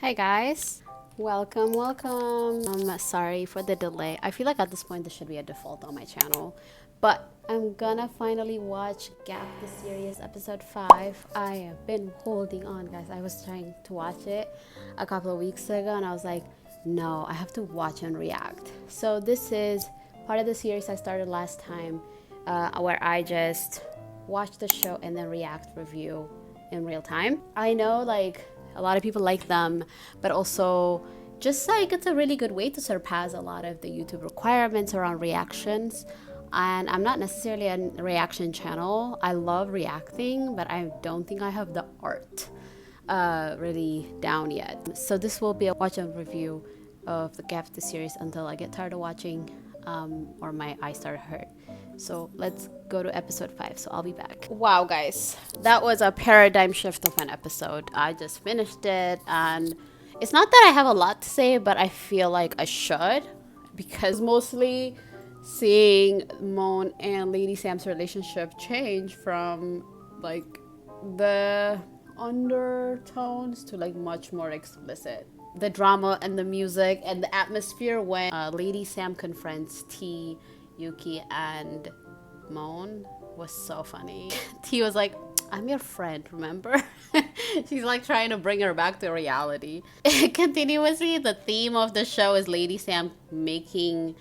Hey guys, welcome. Sorry for the delay. I feel like at this point this should be a default on my channel, but I'm gonna finally watch Gap the Series episode 5. I have been holding on, guys. I was trying to watch it a couple of weeks ago and I was like, no, I have to watch and react. So this is part of the series I started last time, where I just watch the show and then react review in real time. I know like a lot of people like them, but also just like it's a really good way to surpass a lot of the YouTube requirements around reactions. And I'm not necessarily a reaction channel. I love reacting, but I don't think I have the art really down yet. So this will be a watch and review of the Gap the series until I get tired of watching or my eyes start hurt. So let's go to episode 5. So I'll be back. Wow, guys, that was a paradigm shift of an episode. I just finished it, and it's not that I have a lot to say, but I feel like I should, because mostly seeing Moan and Lady Sam's relationship change from like the undertones to like much more explicit. The drama and the music and the atmosphere when Lady Sam confronts T, Yuki, and Moan was so funny. T was like, I'm your friend, remember? She's like trying to bring her back to reality. Continuously, the theme of the show is Lady Sam making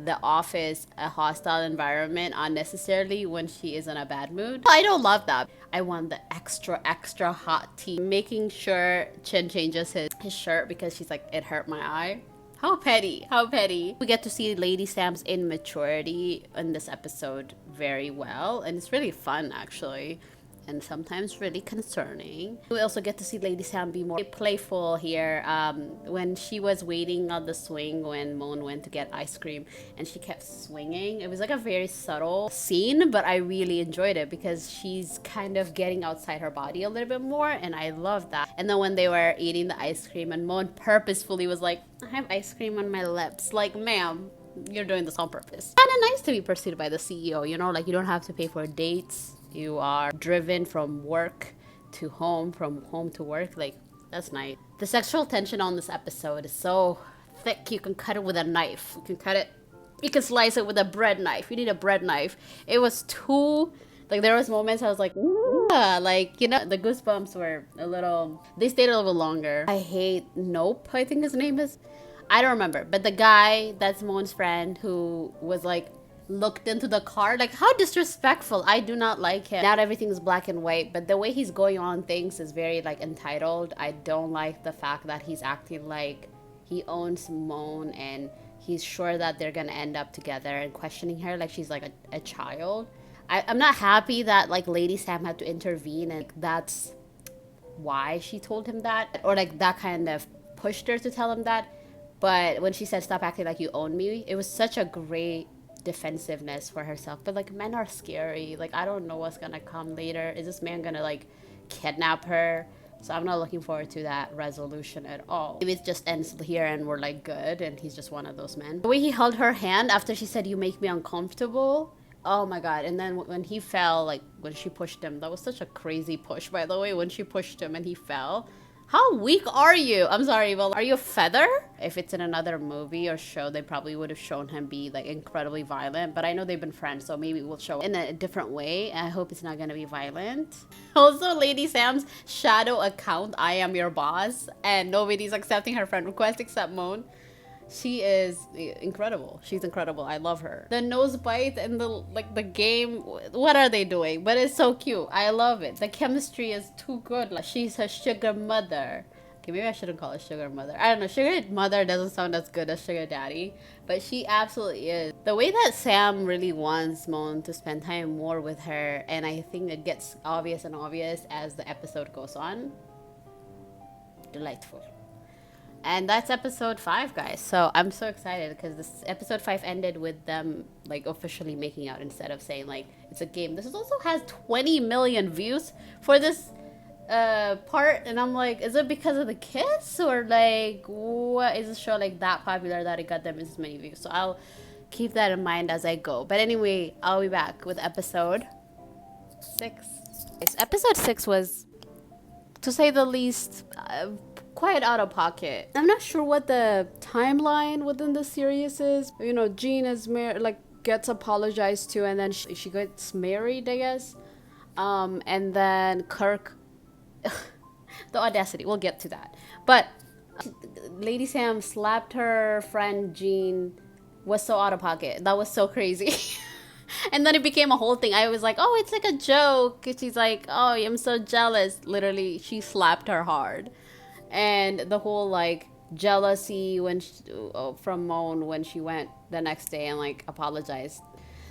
the office a hostile environment unnecessarily when she is in a bad mood. I don't love that. I want the extra hot tea, making sure Chin changes his shirt because she's like, it hurt my eye. How petty, how petty. We get to see Lady Sam's immaturity in this episode very well, and it's really fun actually, and sometimes really concerning. We also get to see Lady Sam be more playful here when she was waiting on the swing when Moan went to get ice cream and she kept swinging. It was like a very subtle scene, but I really enjoyed it because she's kind of getting outside her body a little bit more, and I love that. And then when they were eating the ice cream and Moan purposefully was like, I have ice cream on my lips. Like, ma'am, you're doing this on purpose. Kind of nice to be pursued by the CEO, you know, like you don't have to pay for dates. You are driven from work to home, from home to work. Like, that's nice. The sexual tension on this episode is so thick, you can cut it with a knife. You can cut it, you can slice it with a bread knife. You need a bread knife. It was too, like, there was moments I was like, like, you know, the goosebumps were a little, they stayed a little longer. I hate Nope, I think his name is. I don't remember, but the guy that's Moan's friend who was like, looked into the car, like how disrespectful. I do not like him. Not everything is black and white, but the way he's going on things is very like entitled. I don't like the fact that he's acting like he owns Moan and he's sure that they're gonna end up together and questioning her like she's like a child. I'm not happy that like Lady Sam had to intervene and that's why she told him that, or like that kind of pushed her to tell him that. But when she said stop acting like you own me, it was such a great defensiveness for herself. But like, men are scary. Like, I don't know what's gonna come later. Is this man gonna like kidnap her? So I'm not looking forward to that resolution at all. Maybe it just ends here and we're like good and he's just one of those men. The way he held her hand after she said you make me uncomfortable, oh my god. And then when he fell, like when she pushed him, that was such a crazy push, by the way, when she pushed him and he fell. How weak are you? I'm sorry, but are you a feather? If it's in another movie or show, they probably would have shown him be like incredibly violent. But I know they've been friends, so maybe we'll show in a different way. I hope it's not gonna be violent. Also, Lady Sam's shadow account, I am your boss, and nobody's accepting her friend request except Moan. She is incredible. She's incredible. I love her. The nose bite and the like the game, what are they doing? But it's so cute. I love it. The chemistry is too good. Like, she's her sugar mother. Okay, maybe I shouldn't call her sugar mother. I don't know. Sugar mother doesn't sound as good as sugar daddy, but she absolutely is. The way that Sam really wants Moan to spend time more with her, and I think it gets obvious and obvious as the episode goes on. Delightful. And that's episode 5, guys. So I'm so excited because this episode 5 ended with them like officially making out instead of saying like it's a game. This also has 20 million views for this part, and I'm like, is it because of the kiss or like what is this show like that popular that it got them this many views? So I'll keep that in mind as I go. But anyway, I'll be back with episode 6. Episode 6 was, to say the least, quite out of pocket. I'm not sure what the timeline within the series is. You know, Jean is married, like gets apologized to, and then she gets married, I guess. And then Kirk, the audacity. We'll get to that. But Lady Sam slapped her friend Jean was so out of pocket. That was so crazy. And then it became a whole thing. I was like, oh, it's like a joke. And she's like, oh, I'm so jealous. Literally, she slapped her hard. And the whole like jealousy from Moan when she went the next day and like apologized.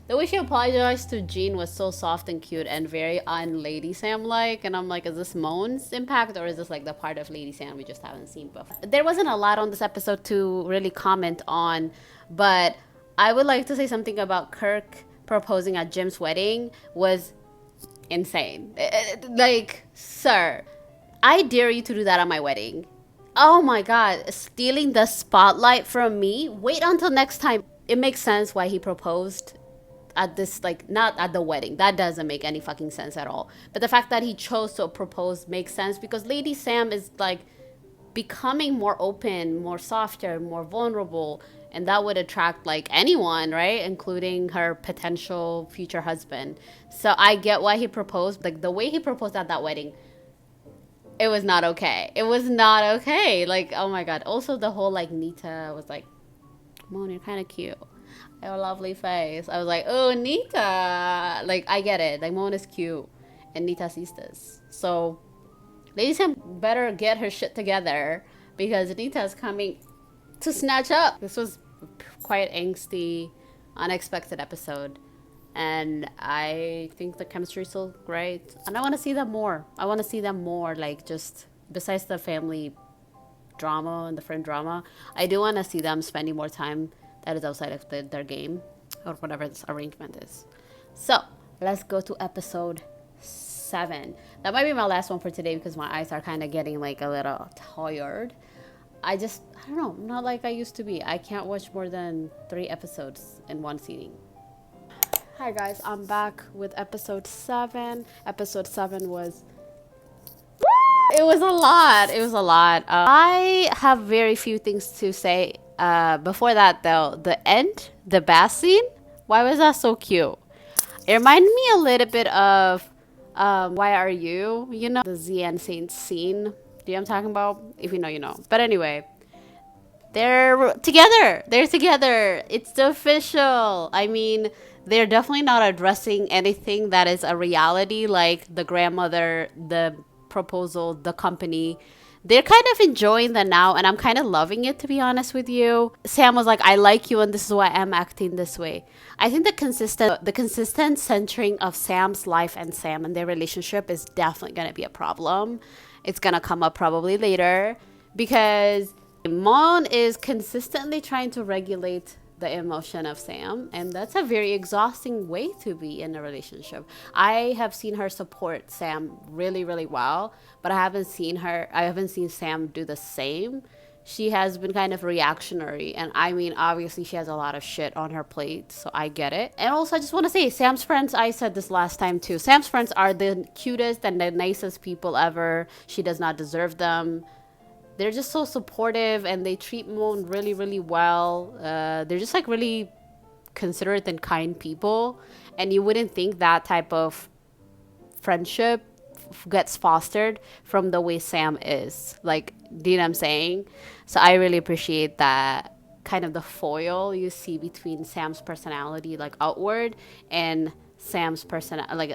The way she apologized to Jean was so soft and cute and very un-Lady Sam like. And I'm like, is this Moan's impact or is this like the part of Lady Sam we just haven't seen before? There wasn't a lot on this episode to really comment on, but I would like to say something about Kirk proposing at Jim's wedding was insane. Like, sir, I dare you to do that at my wedding. Oh my god, stealing the spotlight from me? Wait until next time. It makes sense why he proposed at this, like, not at the wedding. That doesn't make any fucking sense at all. But the fact that he chose to propose makes sense because Lady Sam is like becoming more open, more softer, more vulnerable, and that would attract like anyone, right, including her potential future husband. So I get why he proposed. Like the way he proposed at that wedding, it was not okay. It was not okay. Like, oh my god. Also the whole like Nita was like, Moon, you're kind of cute, you have a lovely face. I was like, oh, Nita, like I get it, like Moon is cute and Nita sees this. So Lady Sam better get her shit together because Nita's coming to snatch up. This was quite angsty, unexpected episode. And I think the chemistry is still great. And I want to see them more. I want to see them more, like just besides the family drama and the friend drama. I do want to see them spending more time that is outside of their game or whatever this arrangement is. So let's go to episode 7. That might be my last one for today because my eyes are kind of getting like a little tired. I don't know, I'm not like I used to be. I can't watch more than 3 episodes in one sitting. Hi guys, I'm back with episode 7. Episode 7 was... It was a lot. I have very few things to say. Before that though, the bath scene, why was that so cute? It reminded me a little bit of Why Are You? You know, the ZN Saints scene. Do you know what I'm talking about? If you know, you know. But anyway, they're together. It's official. I mean, they're definitely not addressing anything that is a reality, like the grandmother, the proposal, the company. They're kind of enjoying the now, and I'm kind of loving it, to be honest with you. Sam was like, I like you, and this is why I'm acting this way. I think the consistent centering of Sam's life and Sam and their relationship is definitely going to be a problem. It's going to come up probably later because Mon is consistently trying to regulate the emotion of Sam, and that's a very exhausting way to be in a relationship. I have seen her support Sam really, really well, but I haven't seen Sam do the same. She has been kind of reactionary, and I mean, obviously she has a lot of shit on her plate, so I get it. And also I just want to say, Sam's friends, I said this last time too, Sam's friends are the cutest and the nicest people ever. She does not deserve them. They're just so supportive and they treat Moon really, really well. They're just like really considerate and kind people. And you wouldn't think that type of friendship gets fostered from the way Sam is. Like, do you know what I'm saying? So I really appreciate that kind of the foil you see between Sam's personality, like outward, and Sam's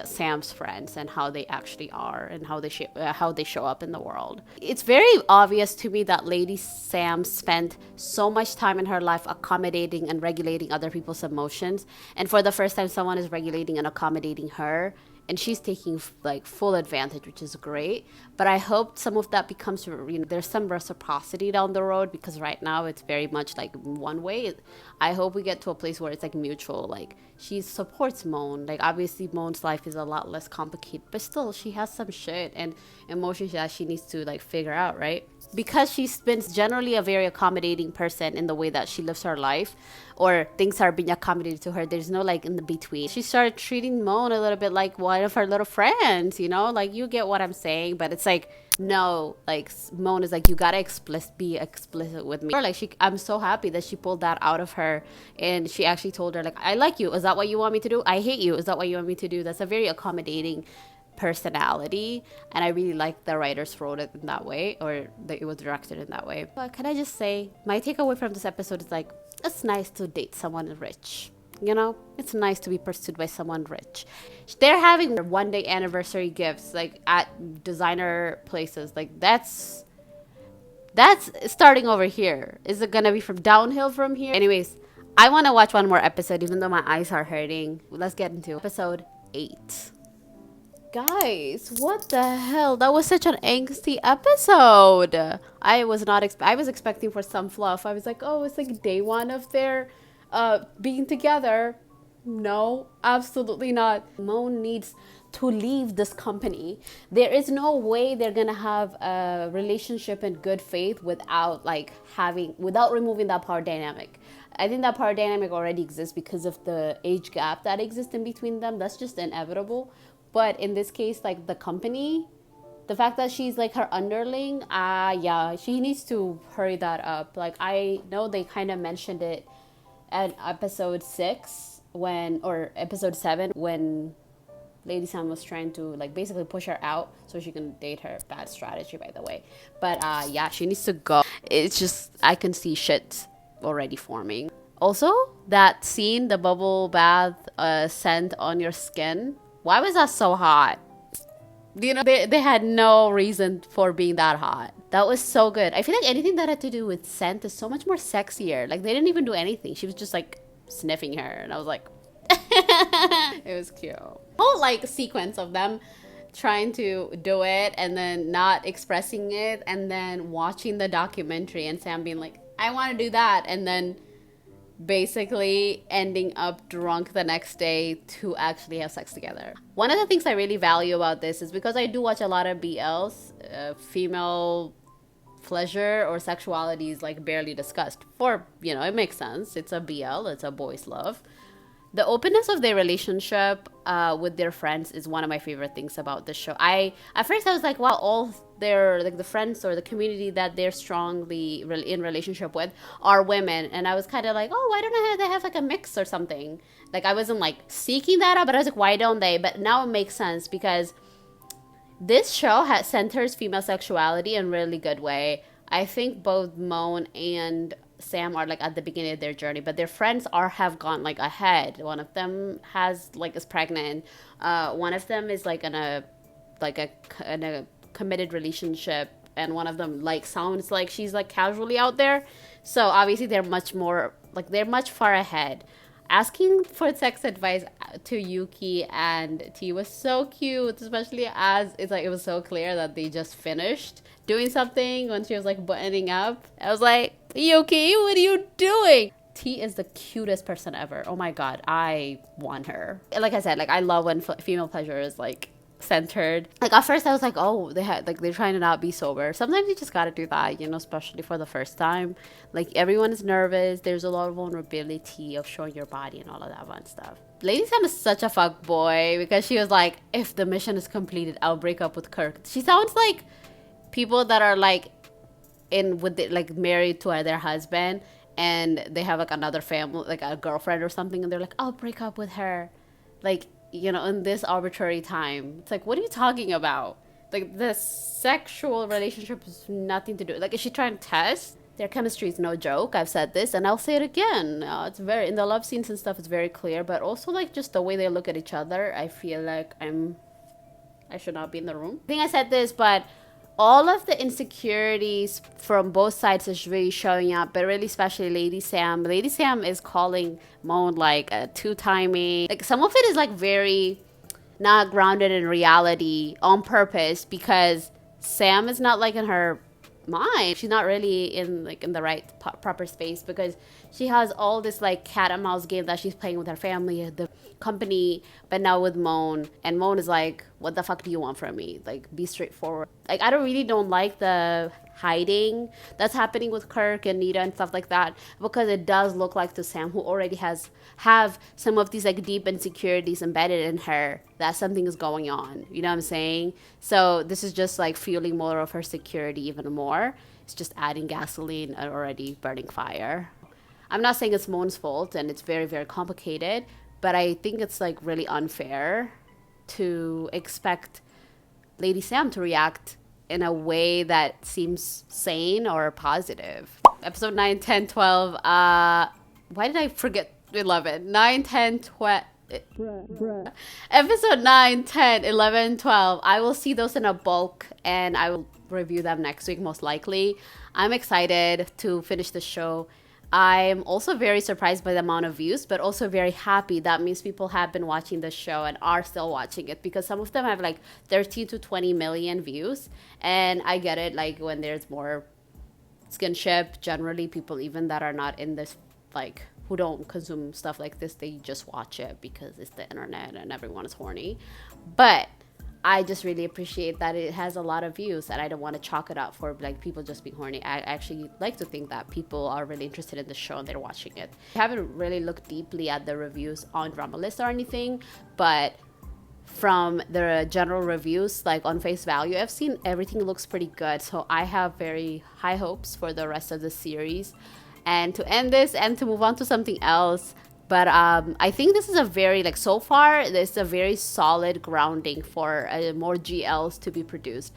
Sam's friends and how they actually are and how they show up in the world. It's very obvious to me that Lady Sam spent so much time in her life accommodating and regulating other people's emotions, and for the first time someone is regulating and accommodating her, and she's taking like full advantage, which is great. But I hope some of that becomes, there's some reciprocity down the road, because right now it's very much like one way. I hope we get to a place where it's like mutual, like she supports Moan. Like obviously Moan's life is a lot less complicated, but still she has some shit and emotions that she needs to like figure out, right? because she's been generally a very accommodating person in the way that she lives her life, or things are being accommodated to her. There's no like in the between. She started treating Moan a little bit like one of her little friends, you know, like you get what I'm saying. But it's like, no, like Moan is like, you gotta be explicit with me. Or like I'm so happy that she pulled that out of her, and she actually told her like, I like you. Is that what you want me to do? I hate you. Is that what you want me to do? That's a very accommodating personality, and I really like the writers wrote it in that way, or that it was directed in that way. But can I just say, my takeaway from this episode is like, it's nice to date someone rich, you know. It's nice to be pursued by someone rich. They're having 1 day anniversary gifts like at designer places. Like that's starting over here. Is it gonna be from downhill from here? Anyways, I want to watch one more episode even though my eyes are hurting. Let's get into episode 8. Guys, what the hell? That was such an angsty episode. I was not I was expecting for some fluff. I was like, oh, it's like day 1 of their being together. No, absolutely not. Moan needs to leave this company. There is no way they're gonna have a relationship in good faith without without removing that power dynamic. I think that power dynamic already exists because of the age gap that exists in between them. That's just inevitable. But in this case, like the company, the fact that she's like her underling, yeah, she needs to hurry that up. Like I know they kind of mentioned it at episode 6 or episode 7 when Lady Sam was trying to like basically push her out so she can date her. Bad strategy, by the way. But yeah, she needs to go. It's just, I can see shit already forming. Also, that scene, the bubble bath scent on your skin. Why was that so hot? You know, they had no reason for being that hot. That was so good. I feel like anything that had to do with scent is so much more sexier. Like, they didn't even do anything. She was just, like, sniffing her. And I was like, it was cute. Whole, like, sequence of them trying to do it and then not expressing it. And then watching the documentary and Sam being like, I want to do that. And then basically ending up drunk the next day to actually have sex together. One of the things I really value about this is because I do watch a lot of BLs, female pleasure or sexuality is like barely discussed. For, you know, it makes sense. It's a BL, it's a boys' love. The openness of their relationship with their friends is one of my favorite things about the show. At first I was like, wow, all their like the friends or the community that they're strongly in relationship with are women, and I was kind of like, oh, why don't they have like a mix or something? Like I wasn't like seeking that out, but I was like, why don't they? But now it makes sense because this show centers female sexuality in a really good way. I think both Moan and Sam are like at the beginning of their journey, but their friends have gone like ahead. One of them is pregnant. One of them is like in a committed relationship, and one of them like sounds like she's like casually out there. So obviously they're much far ahead. Asking for sex advice to Yuki and T was so cute, especially as it was so clear that they just finished doing something when she was like buttoning up. I was like, Yuki, what are you doing? T is the cutest person ever. Oh my god, I want her. Like I said, like I love when female pleasure is like centered. Like at first I was like, oh, they're trying to not be sober. Sometimes you just gotta do that, you know, especially for the first time. Like everyone is nervous. There's a lot of vulnerability of showing your body and all of that fun stuff. Lady Sam is such a fuck boy because she was like, if the mission is completed, I'll break up with Kirk. She sounds like people that are like married to their husband and they have like another family, like a girlfriend or something, and they're like, I'll break up with her, like, you know, in this arbitrary time. It's like, what are you talking about? Like, the sexual relationship has nothing to do. Like, is she trying to test? Their chemistry is no joke. I've said this and I'll say it again. It's very, in the love scenes and stuff, it's very clear. But also, like, just the way they look at each other, I feel like I should not be in the room. I think I said this, but all of the insecurities from both sides is really showing up, but really especially Lady Sam. Lady Sam is calling Moan like a two-timing. Like some of it is like very not grounded in reality on purpose because Sam is not like in her mind. She's not really in the right proper space because she has all this like cat and mouse game that she's playing with her family, the company, but now with Moan, and Moan is like, what the fuck do you want from me? Like, be straightforward. Like, I don't like the hiding that's happening with Kirk and Nita and stuff like that, because it does look like to Sam, who already have some of these like deep insecurities embedded in her, that something is going on. You know what I'm saying? So this is just like fueling more of her security even more. It's just adding gasoline and already burning fire. I'm not saying it's Moon's fault, and it's very, very complicated, but I think it's like really unfair to expect Lady Sam to react in a way that seems sane or positive. Episode 9, 10, 12. Why did I forget 11? 9, 10, 12. Episode 9, 10, 11, 12. I will see those in a bulk and I will review them next week, most likely. I'm excited to finish the show. I'm also very surprised by the amount of views, but also very happy. That means people have been watching the show and are still watching it, because some of them have like 13 to 20 million views. And I get it, like when there's more skinship, generally people even that are not in this, like who don't consume stuff like this, they just watch it because it's the internet and everyone is horny. But I just really appreciate that it has a lot of views, and I don't want to chalk it up for like people just being horny. I actually like to think that people are really interested in the show and they're watching it. I haven't really looked deeply at the reviews on Drama List or anything, but from the general reviews, like on face value, I've seen everything looks pretty good. So I have very high hopes for the rest of the series. And to end this and to move on to something else, but I think this is a very, like, so far, this is a very solid grounding for more GLs to be produced.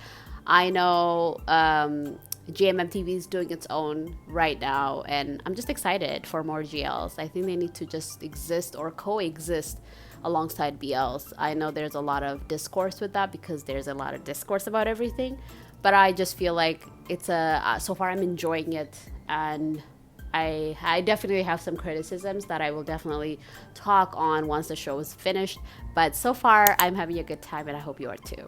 I know GMMTV is doing its own right now, and I'm just excited for more GLs. I think they need to just exist or coexist alongside BLs. I know there's a lot of discourse with that because there's a lot of discourse about everything, but I just feel like it's so far I'm enjoying it, and I definitely have some criticisms that I will definitely talk on once the show is finished. But so far, I'm having a good time, and I hope you are too.